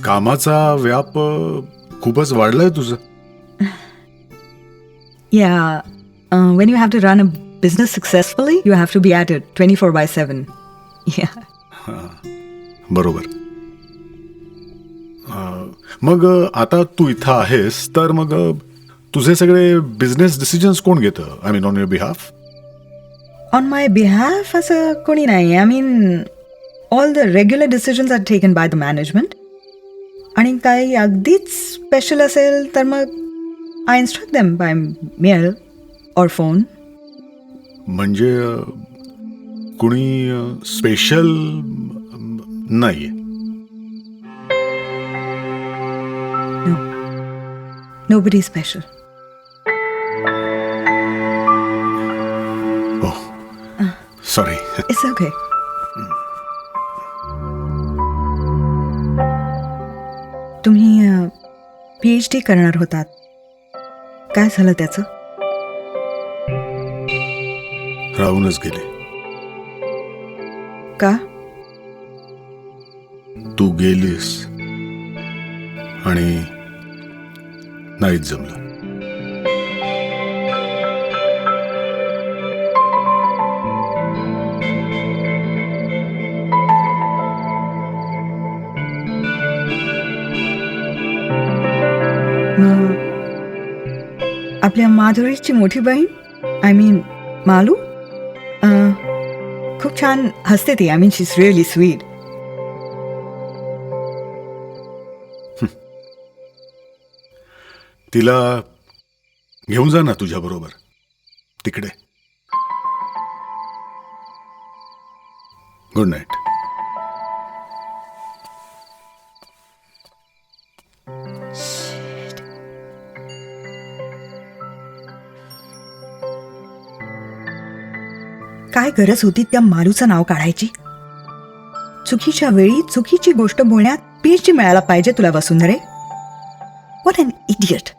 कामाचा व्याप खूपच वाढलाय तुझं. Yeah, when you have to run a business successfully, you have to be at it 24/7. Yeah. बरोबर. मग आता तू इथं आहेस तर मग तुझे सगळे बिझनेस डिसिजन्स कोण घेतं? I mean on your behalf. On my behalf, असं कोणी नाही. I mean, all the regular decisions are taken by the management. आणि काही अगदीच स्पेशल असेल तर मग I instruct them by mail or phone. म्हणजे कुणी स्पेशल नाहीये. No. Nobody special. Sorry. It's okay. तुम्ही PhD करणार होतात. काय झालं त्याचं? राहूनच गेले. का? तू गेलीस आणि नाहीच जमलं. मग आपल्या माधुरीची मोठी बहीण आय मीन मालू खूप छान हसते ती. I mean she is really sweet. तिला घेऊन जा ना तुझ्या बरोबर तिकडे. Good night. काय गरज होती त्या मालूचं नाव काढायची? चुकीच्या वेळी चुकीची गोष्ट बोलण्यात PhD मिळायला पाहिजे तुला वसुंधरे. What an idiot.